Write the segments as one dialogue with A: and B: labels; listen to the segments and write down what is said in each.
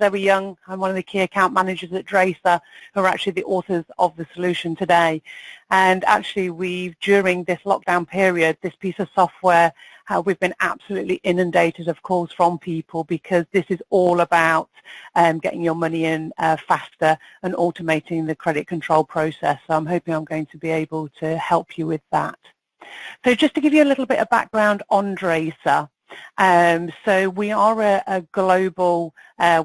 A: name's Zoe Young. I'm one of the key account managers at Draycir, who are actually the authors of the solution today. And actually, during this lockdown period, this piece of software, we've been absolutely inundated of calls from people because this is all about getting your money in faster and automating the credit control process. So I'm hoping I'm going to be able to help you with that. So just to give you a little bit of background on Draycir. So we are a global,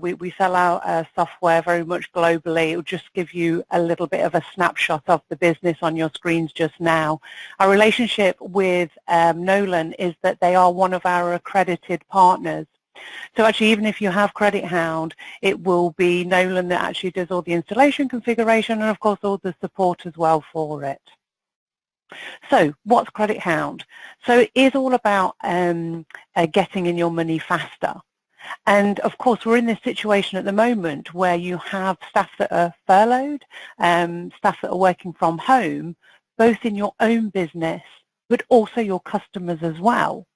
A: we sell our software very much globally. It will just give you a little bit of a snapshot of the business on your screens just now. Our relationship with Nolan is that they are one of our accredited partners. So actually, even if you have Credit Hound, it will be Nolan that actually does all the installation, configuration, and of course all the support as well for it. So what's Credit Hound? So it is all about getting in your money faster. And of course, we're in this situation at the moment where you have staff that are furloughed, staff that are working from home, both in your own business, but also your customers as well.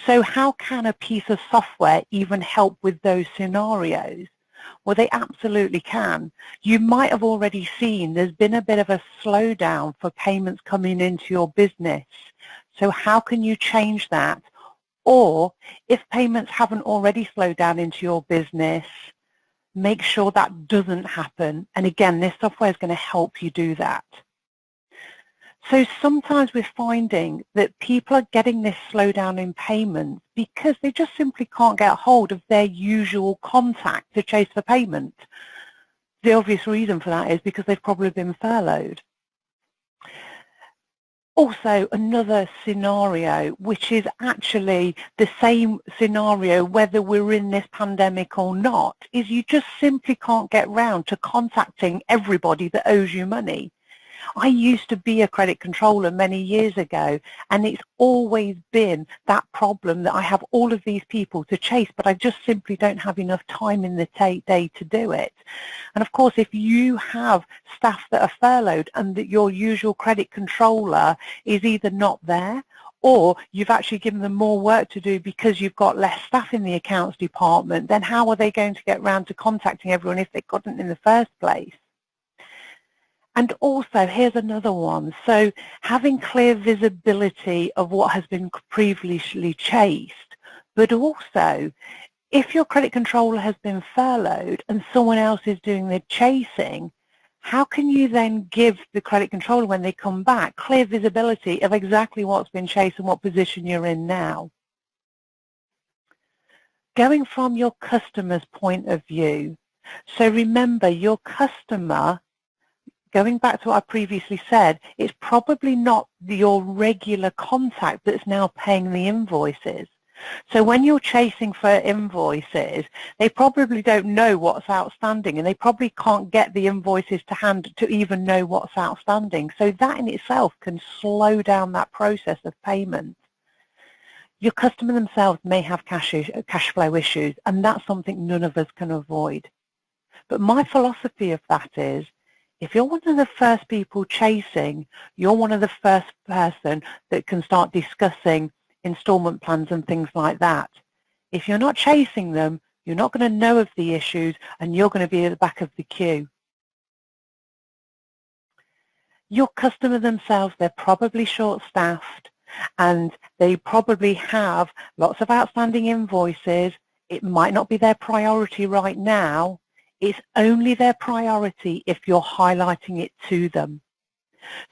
A: So how can a piece of software even help with those scenarios? Well, they absolutely can. You might have already seen there's been a bit of a slowdown for payments coming into your business. So how can you change that? Or if payments haven't already slowed down into your business, make sure that doesn't happen. And again, this software is going to help you do that. So sometimes we're finding that people are getting this slowdown in payments because they just simply can't get hold of their usual contact to chase for payment. The obvious reason for that is because they've probably been furloughed. Also, another scenario, which is actually the same scenario whether we're in this pandemic or not, is you just simply can't get round to contacting everybody that owes you money. I used to be a credit controller many years ago, and it's always been that problem that I have all of these people to chase, but I just simply don't have enough time in the day to do it. And of course, if you have staff that are furloughed and that your usual credit controller is either not there, or you've actually given them more work to do because you've got less staff in the accounts department, then how are they going to get round to contacting everyone if they couldn't in the first place? And also, here's another one. So having clear visibility of what has been previously chased, but also if your credit controller has been furloughed and someone else is doing the chasing, how can you then give the credit controller, when they come back, clear visibility of exactly what's been chased and what position you're in now? Going from your customer's point of view, so remember your customer, going back to what I previously said, it's probably not your regular contact that's now paying the invoices. So when you're chasing for invoices, they probably don't know what's outstanding, and they probably can't get the invoices to hand to even know what's outstanding. So that in itself can slow down that process of payment. Your customer themselves may have cash flow issues, and that's something none of us can avoid. But my philosophy of that is, if you're one of the first people chasing, you're one of the first person that can start discussing installment plans and things like that. If you're not chasing them, you're not going to know of the issues, and you're going to be at the back of the queue. Your customer themselves, they're probably short-staffed, and they probably have lots of outstanding invoices. It might not be their priority right now. It's only their priority if you're highlighting it to them.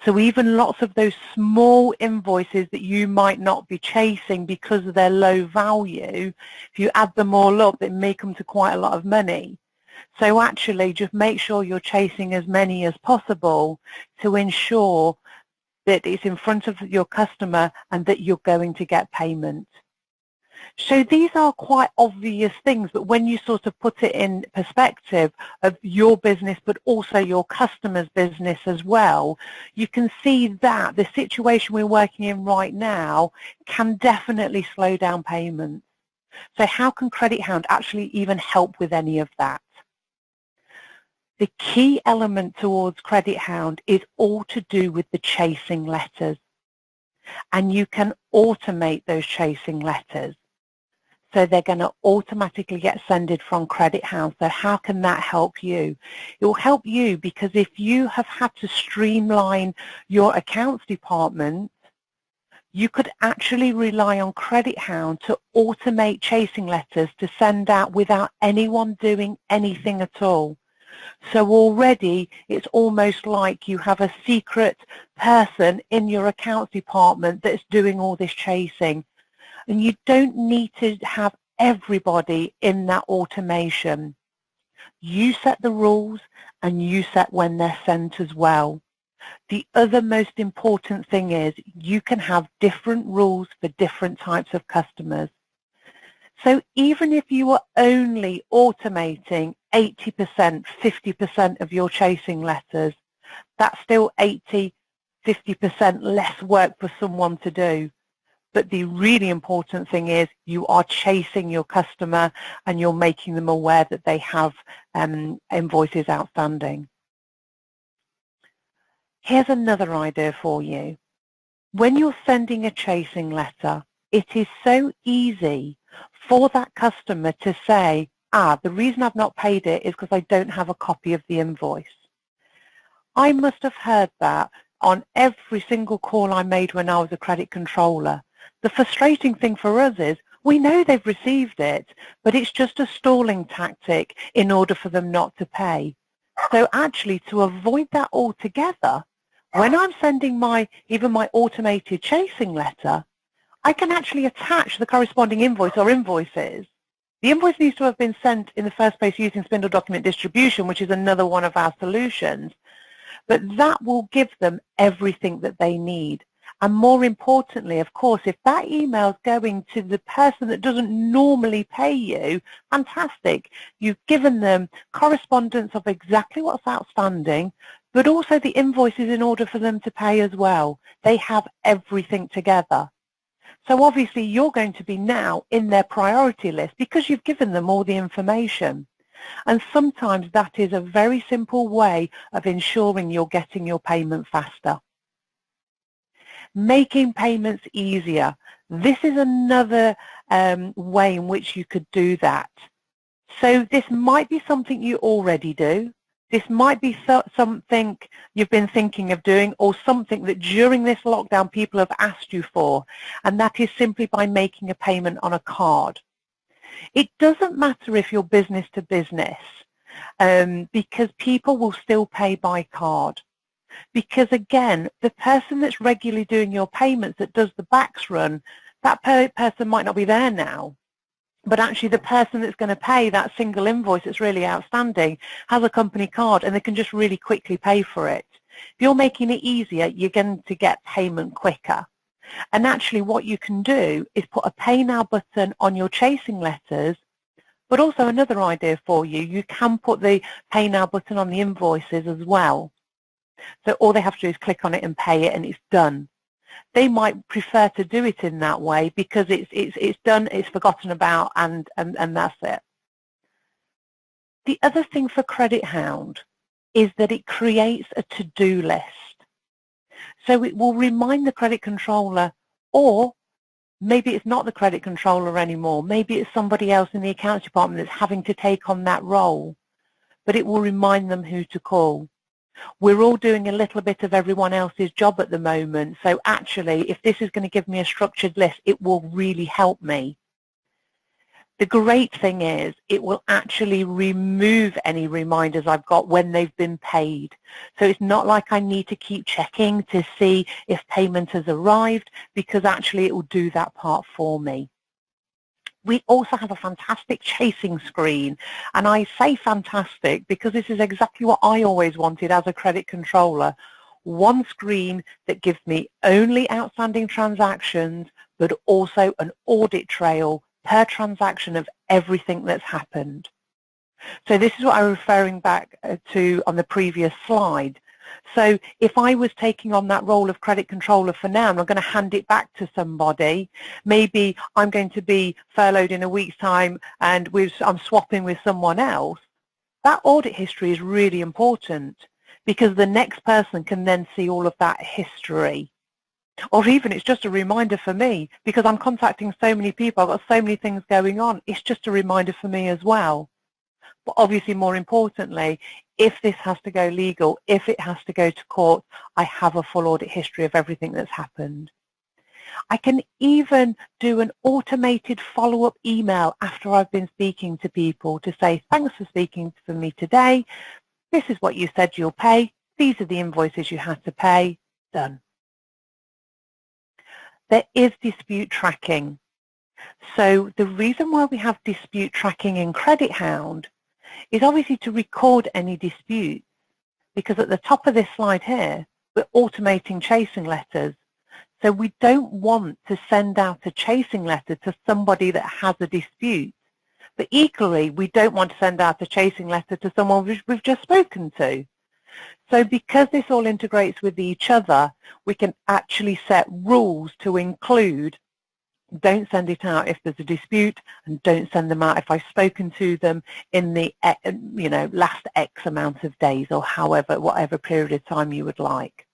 A: So even lots of those small invoices that you might not be chasing because of their low value, if you add them all up, it may come to quite a lot of money. So actually just make sure you're chasing as many as possible to ensure that it's in front of your customer and that you're going to get payment. So these are quite obvious things, but when you sort of put it in perspective of your business, but also your customer's business as well, you can see that the situation we're working in right now can definitely slow down payments. So how can Credit Hound actually even help with any of that? The key element towards Credit Hound is all to do with the chasing letters, and you can automate those chasing letters. So they're going to automatically get sended from Credit Hound. So how can that help you? It will help you because if you have had to streamline your accounts department, you could actually rely on Credit Hound to automate chasing letters to send out without anyone doing anything at all. So already it's almost like you have a secret person in your accounts department that's doing all this chasing. And you don't need to have everybody in that automation. You set the rules and you set when they're sent as well. The other most important thing is you can have different rules for different types of customers. So even if you are only automating 80%, 50% of your chasing letters, that's still 80, 50% less work for someone to do. But the really important thing is you are chasing your customer and you're making them aware that they have invoices outstanding. Here's another idea for you. When you're sending a chasing letter, it is so easy for that customer to say, the reason I've not paid it is because I don't have a copy of the invoice. I must have heard that on every single call I made when I was a credit controller. The frustrating thing for us is we know they've received it, but it's just a stalling tactic in order for them not to pay. So actually, to avoid that altogether, when I'm sending even my automated chasing letter, I can actually attach the corresponding invoice or invoices. The invoice needs to have been sent in the first place using spindle document distribution, which is another one of our solutions. But that will give them everything that they need. And more importantly, of course, if that email is going to the person that doesn't normally pay you, fantastic. You've given them correspondence of exactly what's outstanding, but also the invoices in order for them to pay as well. They have everything together. So obviously you're going to be now in their priority list because you've given them all the information. And sometimes that is a very simple way of ensuring you're getting your payment faster. Making payments easier. This is another way in which you could do that. So this might be something you already do. This might be something you've been thinking of doing, or something that during this lockdown people have asked you for, and that is simply by making a payment on a card. It doesn't matter if you're business to business, because people will still pay by card. Because again, the person that's regularly doing your payments that does the backs run, that person might not be there now. But actually the person that's going to pay that single invoice that's really outstanding has a company card and they can just really quickly pay for it. If you're making it easier, you're going to get payment quicker. And actually what you can do is put a pay now button on your chasing letters, but also another idea for you, you can put the pay now button on the invoices as well. So all they have to do is click on it and pay it and it's done. They might prefer to do it in that way because it's done, it's forgotten about, and that's it. The other thing for Credit Hound is that it creates a to-do list. So it will remind the credit controller, or maybe it's not the credit controller anymore, maybe it's somebody else in the accounts department that's having to take on that role, but it will remind them who to call. We're all doing a little bit of everyone else's job at the moment, so actually if this is going to give me a structured list, it will really help me. The great thing is it will actually remove any reminders I've got when they've been paid. So it's not like I need to keep checking to see if payment has arrived, because actually it will do that part for me. We also have a fantastic chasing screen, and I say fantastic because this is exactly what I always wanted as a credit controller. One screen that gives me only outstanding transactions, but also an audit trail per transaction of everything that's happened. So this is what I'm referring back to on the previous slide. So if I was taking on that role of credit controller for now and I'm going to hand it back to somebody, maybe I'm going to be furloughed in a week's time and I'm swapping with someone else, that audit history is really important because the next person can then see all of that history. Or even it's just a reminder for me, because I'm contacting so many people, I've got so many things going on, it's just a reminder for me as well. But obviously, more importantly, if this has to go legal, if it has to go to court, I have a full audit history of everything that's happened. I can even do an automated follow-up email after I've been speaking to people to say, thanks for speaking to me today. This is what you said you'll pay. These are the invoices you had to pay. Done. There is dispute tracking. So the reason why we have dispute tracking in Credit Hound is obviously to record any disputes, because at the top of this slide here, we're automating chasing letters. So we don't want to send out a chasing letter to somebody that has a dispute. But equally, we don't want to send out a chasing letter to someone we've just spoken to. So because this all integrates with each other, we can actually set rules to include, don't send it out if there's a dispute, and don't send them out if I've spoken to them in the last X amount of days, or whatever period of time you would like.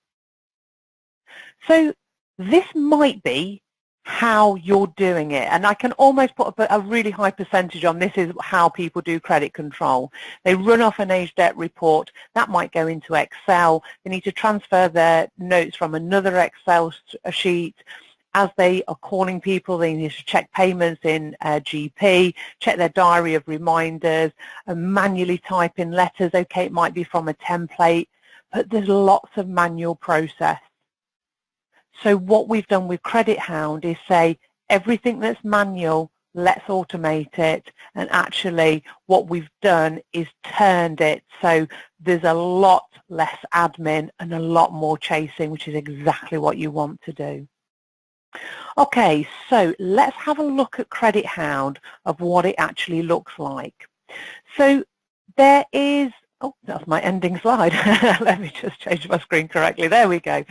A: So this might be how you're doing it, and I can almost put a really high percentage on this is how people do credit control. They run off an age debt report, that might go into Excel, they need to transfer their notes from another Excel sheet. As they are calling people, they need to check payments in GP, check their diary of reminders, and manually type in letters. Okay, it might be from a template, but there's lots of manual process. So what we've done with Credit Hound is say, everything that's manual, let's automate it. And actually what we've done is turned it so there's a lot less admin and a lot more chasing, which is exactly what you want to do. Okay, so let's have a look at Credit Hound of what it actually looks like. So there is, oh, that's my ending slide. Let me just change my screen correctly. There we go.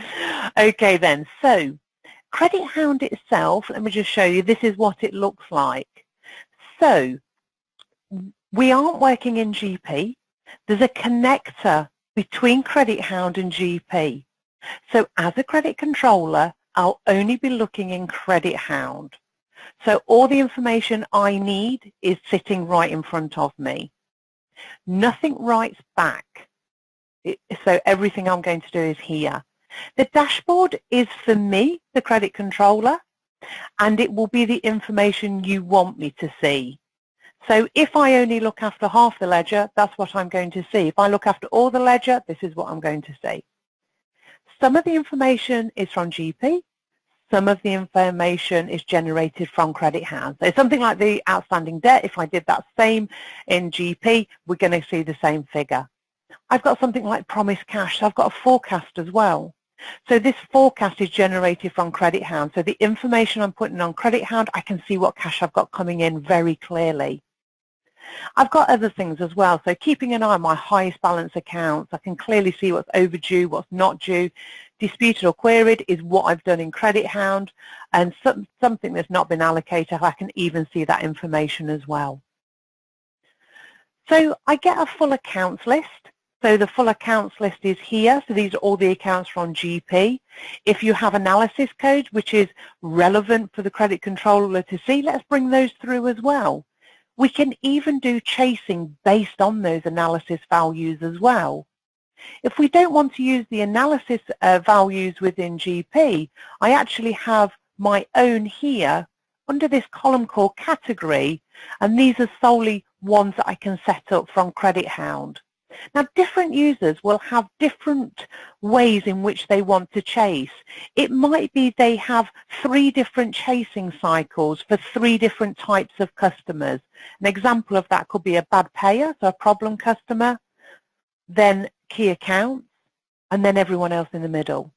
A: Okay then, so Credit Hound itself, let me just show you, this is what it looks like. So we aren't working in GP. There's a connector between Credit Hound and GP. So as a credit controller, I'll only be looking in Credit Hound. So all the information I need is sitting right in front of me. Nothing writes back. So everything I'm going to do is here. The dashboard is for me, the credit controller, and it will be the information you want me to see. So if I only look after half the ledger, that's what I'm going to see. If I look after all the ledger, this is what I'm going to see. Some of the information is from GP. Some of the information is generated from Credit Hound. So something like the outstanding debt, if I did that same in GP, we're going to see the same figure. I've got something like promised cash, so I've got a forecast as well. So this forecast is generated from Credit Hound. So the information I'm putting on Credit Hound, I can see what cash I've got coming in very clearly. I've got other things as well, so keeping an eye on my highest balance accounts, I can clearly see what's overdue, what's not due. Disputed or queried is what I've done in Credit Hound, and something that's not been allocated, I can even see that information as well. So I get a full accounts list. So the full accounts list is here, so these are all the accounts from GP. If you have analysis codes, which is relevant for the credit controller to see, let's bring those through as well. We can even do chasing based on those analysis values as well. If we don't want to use the analysis values within GP, I actually have my own here under this column called category, and these are solely ones that I can set up from Credit Hound. Now, different users will have different ways in which they want to chase. It might be they have 3 different chasing cycles for 3 different types of customers. An example of that could be a bad payer, so a problem customer, then key accounts, and then everyone else in the middle.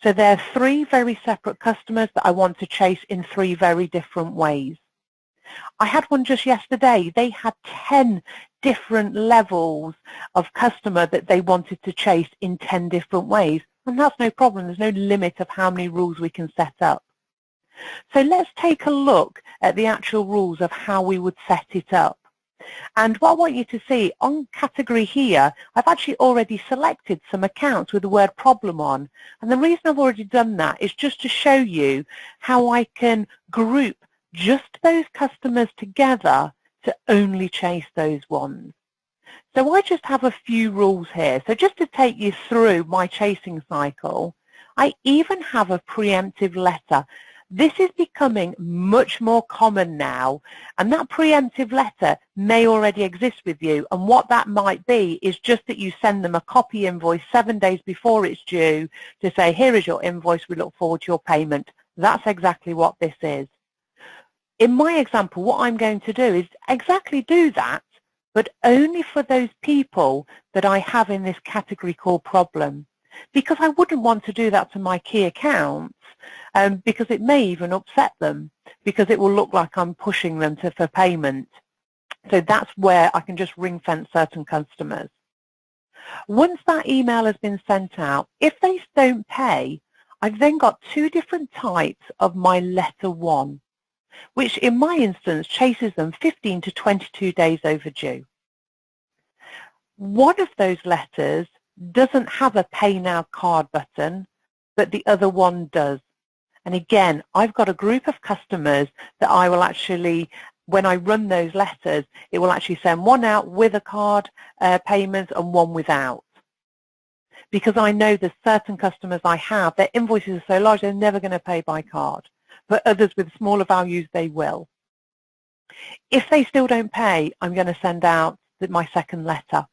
A: So there are 3 very separate customers that I want to chase in 3 very different ways. I had one just yesterday. They had 10 different levels of customer that they wanted to chase in 10 different ways. And that's no problem. There's no limit of how many rules we can set up. So let's take a look at the actual rules of how we would set it up. And what I want you to see, on category here, I've actually already selected some accounts with the word problem on. And the reason I've already done that is just to show you how I can group just those customers together to only chase those ones. So I just have a few rules here. So just to take you through my chasing cycle, I even have a preemptive letter. This is becoming much more common now, and that preemptive letter may already exist with you, and what that might be is just that you send them a copy invoice 7 days before it's due to say, here is your invoice, we look forward to your payment. That's exactly what this is. In my example, what I'm going to do is exactly do that, but only for those people that I have in this category called problem. Because I wouldn't want to do that to my key accounts, because it may even upset them, because it will look like I'm pushing them for payment. So that's where I can just ring fence certain customers. Once that email has been sent out, if they don't pay, I've then got two different types of my letter 1, which in my instance chases them 15 to 22 days overdue. One of those letters doesn't have a pay now card button, but the other one does. And again, I've got a group of customers that I will actually, when I run those letters, it will actually send one out with a card payment and one without. Because I know there's certain customers I have, their invoices are so large they're never going to pay by card. But others with smaller values, they will. If they still don't pay, I'm going to send out my second letter.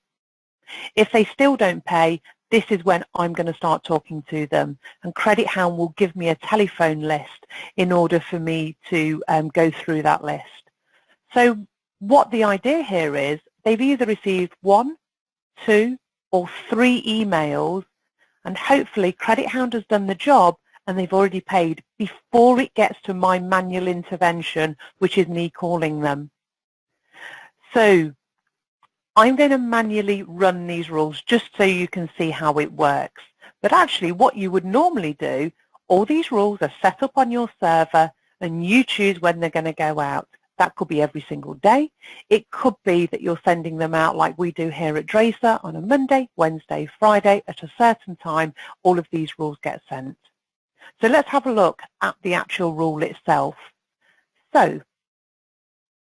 A: If they still don't pay, this is when I'm going to start talking to them. And Credit Hound will give me a telephone list in order for me to go through that list. So what the idea here is, they've either received 1, 2, or 3 emails, and hopefully Credit Hound has done the job and they've already paid before it gets to my manual intervention, which is me calling them. So I'm going to manually run these rules just so you can see how it works. But actually what you would normally do, all these rules are set up on your server and you choose when they're going to go out. That could be every single day. It could be that you're sending them out like we do here at Draycir on a Monday, Wednesday, Friday at a certain time. All of these rules get sent. So let's have a look at the actual rule itself. So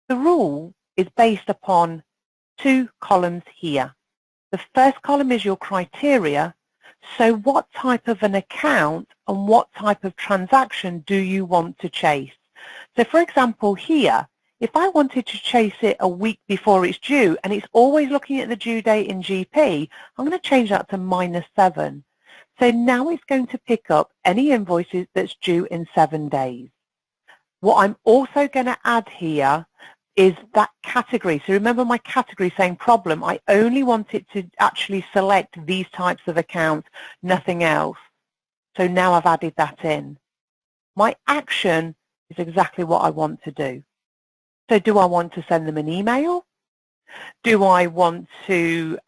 A: the rule is based upon 2 columns here. The first column is your criteria. So what type of an account and what type of transaction do you want to chase? So for example here, if I wanted to chase it a week before it's due and it's always looking at the due date in GP, I'm going to change that to -7. So now it's going to pick up any invoices that's due in 7 days. What I'm also going to add here is that category. So remember my category saying problem, I only want it to actually select these types of accounts, nothing else. So now I've added that in. My action is exactly what I want to do. So do I want to send them an email? Do I want to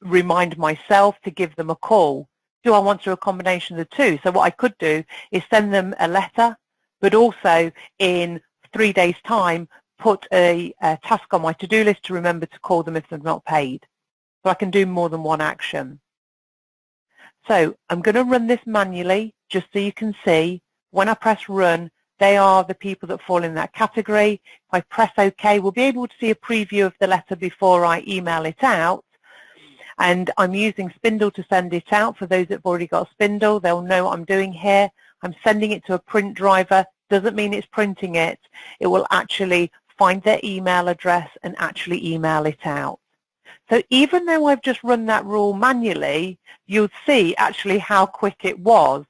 A: remind myself to give them a call? Do I want to do a combination of the two? So what I could do is send them a letter, but also in 3 days' time, put a task on my to-do list to remember to call them if they're not paid. So I can do more than one action. So I'm going to run this manually just so you can see. When I press run, they are the people that fall in that category. If I press OK, we'll be able to see a preview of the letter before I email it out. And I'm using Spindle to send it out. For those that have already got Spindle, they'll know what I'm doing here. I'm sending it to a print driver. Doesn't mean it's printing it. It will actually find their email address and actually email it out. So even though I've just run that rule manually, you'll see actually how quick it was.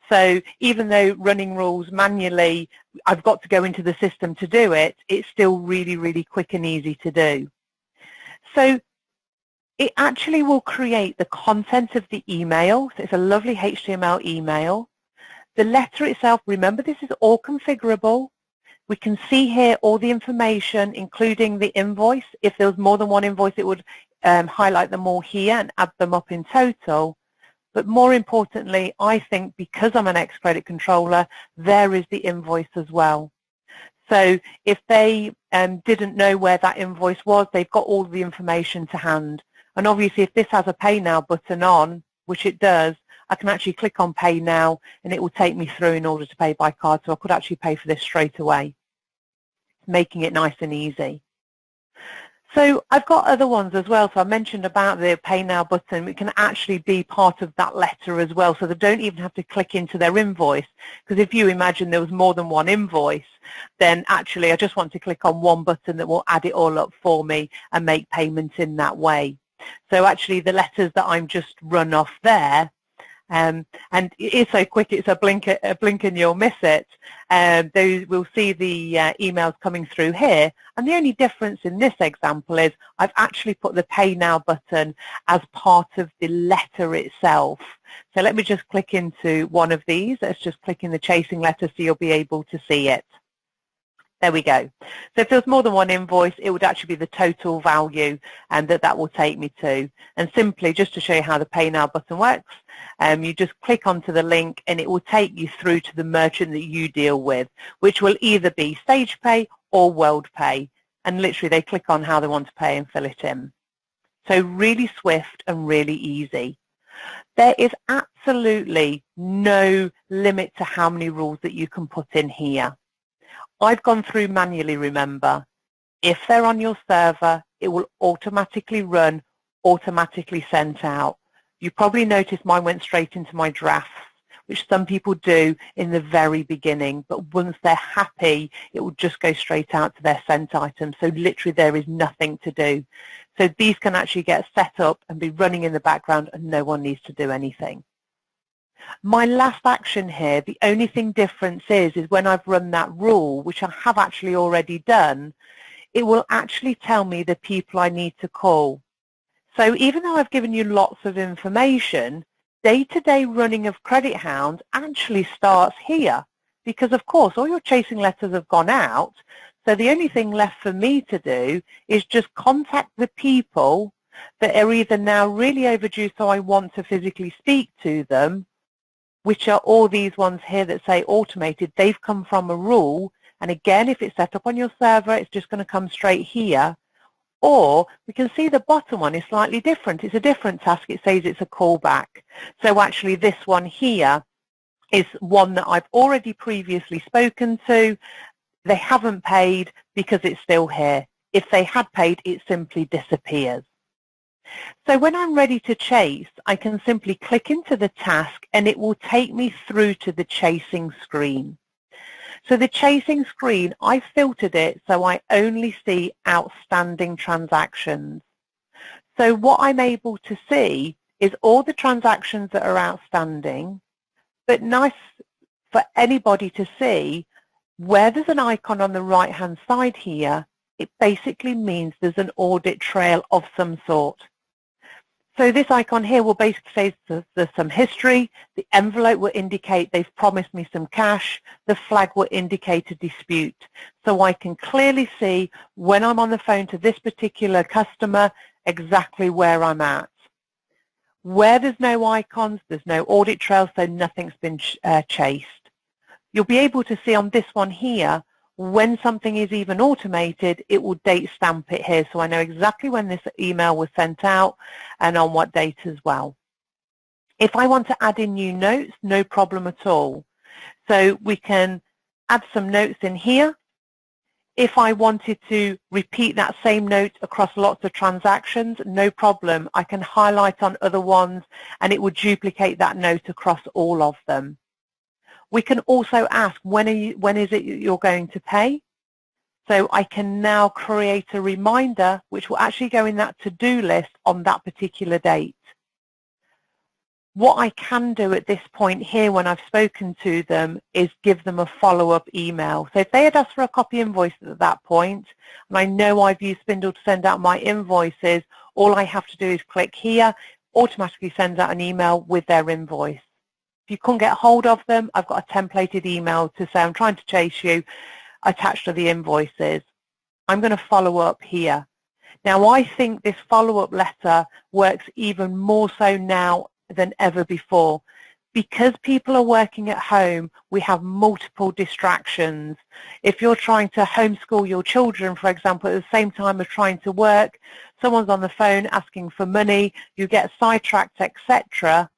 A: So even though running rules manually, I've got to go into the system to do it, it's still really, really quick and easy to do. So it actually will create the content of the email. So it's a lovely HTML email. The letter itself, remember this is all configurable. We can see here all the information, including the invoice. If there was more than one invoice, it would highlight them all here and add them up in total. But more importantly, I think because I'm an ex-credit controller, there is the invoice as well. So if they didn't know where that invoice was, they've got all the information to hand. And obviously if this has a Pay Now button on, which it does, I can actually click on Pay Now and it will take me through in order to pay by card. So I could actually pay for this straight away, making it nice and easy. So I've got other ones as well. So I mentioned about the Pay Now button. It can actually be part of that letter as well. So they don't even have to click into their invoice. Because if you imagine there was more than one invoice, then actually I just want to click on one button that will add it all up for me and make payments in that way. So actually the letters that I'm just run off there, and it is so quick, it's a blink and you'll miss it. We'll see the emails coming through here, and the only difference in this example is I've actually put the Pay Now button as part of the letter itself. So let me just click into one of these. Let's just click in the chasing letter so you'll be able to see it. There we go. So if there's more than one invoice, it would actually be the total value and that will take me to. And simply, just to show you how the Pay Now button works, you just click onto the link and it will take you through to the merchant that you deal with, which will either be StagePay or WorldPay. And literally they click on how they want to pay and fill it in. So really swift and really easy. There is absolutely no limit to how many rules that you can put in here. I've gone through manually, remember. If they're on your server, it will automatically run, automatically sent out. You probably noticed mine went straight into my drafts, which some people do in the very beginning, but once they're happy, it will just go straight out to their sent items. So literally there is nothing to do. So these can actually get set up and be running in the background and no one needs to do anything. My last action here, the only thing difference is when I've run that rule, which I have actually already done, it will actually tell me the people I need to call. So even though I've given you lots of information, day-to-day running of Credit Hound actually starts here because, of course, all your chasing letters have gone out. So the only thing left for me to do is just contact the people that are either now really overdue, so I want to physically speak to them, which are all these ones here that say automated. They've come from a rule, and again, if it's set up on your server, it's just going to come straight here. Or we can see the bottom one is slightly different. It's a different task. It says it's a callback. So actually this one here is one that I've already previously spoken to. They haven't paid because it's still here. If they had paid, it simply disappears. So when I'm ready to chase, I can simply click into the task and it will take me through to the chasing screen. So the chasing screen, I filtered it so I only see outstanding transactions. So what I'm able to see is all the transactions that are outstanding, but nice for anybody to see, where there's an icon on the right-hand side here, it basically means there's an audit trail of some sort. So this icon here will basically say there's some history, the envelope will indicate they've promised me some cash, the flag will indicate a dispute. So I can clearly see when I'm on the phone to this particular customer exactly where I'm at. Where there's no icons, there's no audit trail, so nothing's been chased. You'll be able to see on this one here, when something is even automated, it will date stamp it here, so I know exactly when this email was sent out and on what date as well. If I want to add in new notes, no problem at all. So we can add some notes in here. If I wanted to repeat that same note across lots of transactions, no problem. I can highlight on other ones and it would duplicate that note across all of them. We can also ask, when is it you're going to pay? So I can now create a reminder which will actually go in that to-do list on that particular date. What I can do at this point here when I've spoken to them is give them a follow-up email. So if they had asked for a copy invoice at that point, and I know I've used Spindle to send out my invoices, all I have to do is click here, automatically sends out an email with their invoice. If you can't get hold of them, I've got a templated email to say I'm trying to chase you, attached to the invoices. I'm going to follow up here. Now I think this follow-up letter works even more so now than ever before. Because people are working at home, we have multiple distractions. If you're trying to homeschool your children, for example, at the same time of trying to work, someone's on the phone asking for money, you get sidetracked, etc.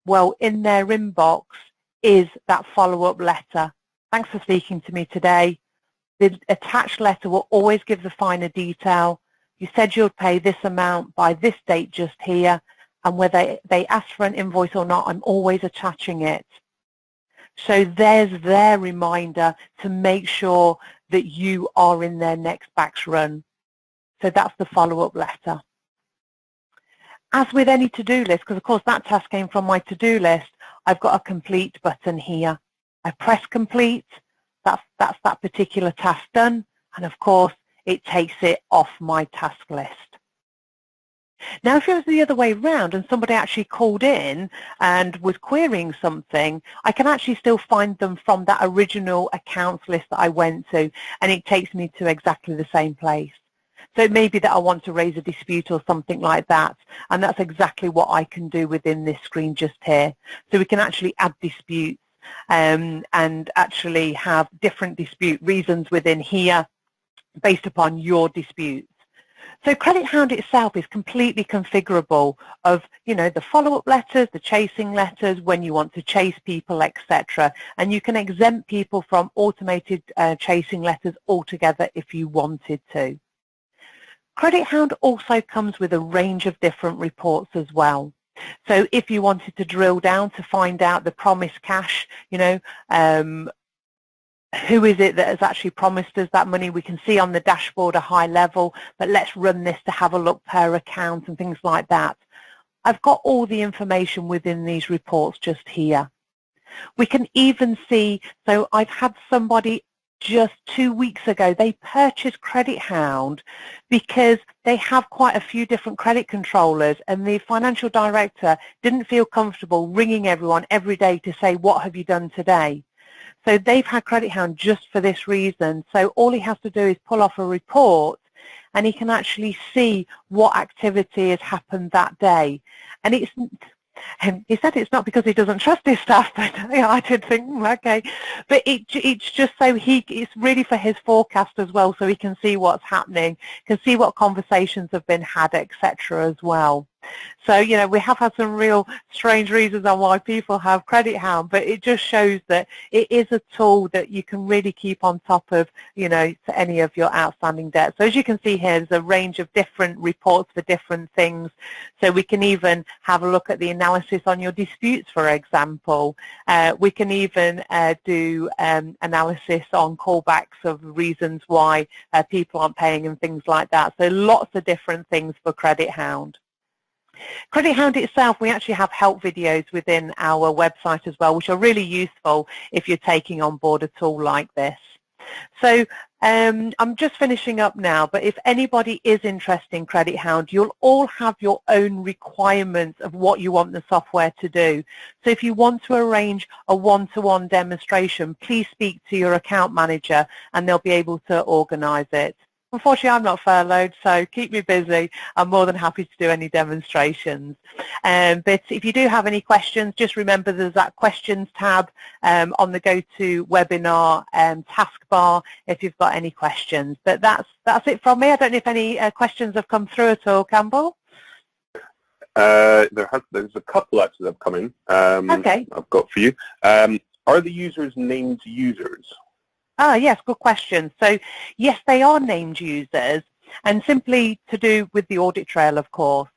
A: Well, in their inbox is that follow-up letter. Thanks for speaking to me today. The attached letter will always give the finer detail. You said you'd pay this amount by this date just here, and whether they ask for an invoice or not, I'm always attaching it. So there's their reminder to make sure that you are in their next batch run. So that's the follow-up letter. As with any to-do list, because of course that task came from my to-do list, I've got a complete button here. I press complete, that's that particular task done, and of course it takes it off my task list. Now, if it was the other way around and somebody actually called in and was querying something, I can actually still find them from that original accounts list that I went to, and it takes me to exactly the same place. So it may be that I want to raise a dispute or something like that, and that's exactly what I can do within this screen just here. So we can actually add disputes and actually have different dispute reasons within here based upon your disputes. So Credit Hound itself is completely configurable of, the follow-up letters, the chasing letters, when you want to chase people, etc. And you can exempt people from automated chasing letters altogether if you wanted to. Credit Hound also comes with a range of different reports as well. So if you wanted to drill down to find out the promised cash, who is it that has actually promised us that money? We can see on the dashboard a high level, but let's run this to have a look per account and things like that. I've got all the information within these reports just here. We can even see, so I've had somebody just 2 weeks ago, they purchased Credit Hound because they have quite a few different credit controllers, and the financial director didn't feel comfortable ringing everyone every day to say, what have you done today? So they've had Credit Hound just for this reason. So all he has to do is pull off a report, and he can actually see what activity has happened that day. And he said it's not because he doesn't trust his staff, but I did think, okay. But it's just so it's really for his forecast as well, so he can see what's happening, can see what conversations have been had, etc. as well. So, we have had some real strange reasons on why people have Credit Hound, but it just shows that it is a tool that you can really keep on top of, to any of your outstanding debt. So as you can see here, there's a range of different reports for different things. So we can even have a look at the analysis on your disputes, for example. We can even do analysis on callbacks of reasons why people aren't paying and things like that. So lots of different things for Credit Hound. Credit Hound itself, we actually have help videos within our website as well, which are really useful if you're taking on board a tool like this. So I'm just finishing up now, but if anybody is interested in Credit Hound, you'll all have your own requirements of what you want the software to do. So if you want to arrange a one-to-one demonstration, please speak to your account manager and they'll be able to organise it. Unfortunately, I'm not furloughed, so keep me busy. I'm more than happy to do any demonstrations. But if you do have any questions, just remember there's that questions tab on the GoToWebinar taskbar if you've got any questions. But that's it from me. I don't know if any questions have come through at all, Campbell.
B: There's a couple actually that have come in.
A: Okay.
B: I've got for you. Are the users named users?
A: Yes, good question. So yes, they are named users, and simply to do with the audit trail, of course.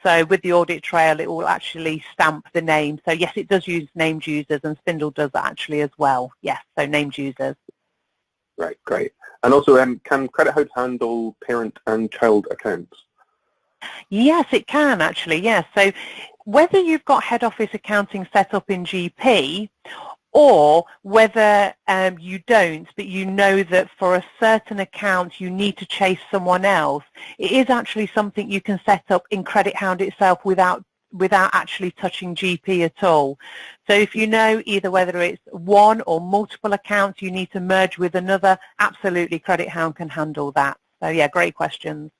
A: So with the audit trail, it will actually stamp the name. So yes, it does use named users, and Spindle does that actually as well. Yes, so named users.
B: Right, great. And also, can Credit Hound handle parent and child accounts?
A: Yes, it can actually, yes. So whether you've got head office accounting set up in GP, or whether you don't, but you know that for a certain account you need to chase someone else, it is actually something you can set up in Credit Hound itself without actually touching GP at all. So if you know either whether it's one or multiple accounts you need to merge with another, absolutely Credit Hound can handle that. So yeah, great questions.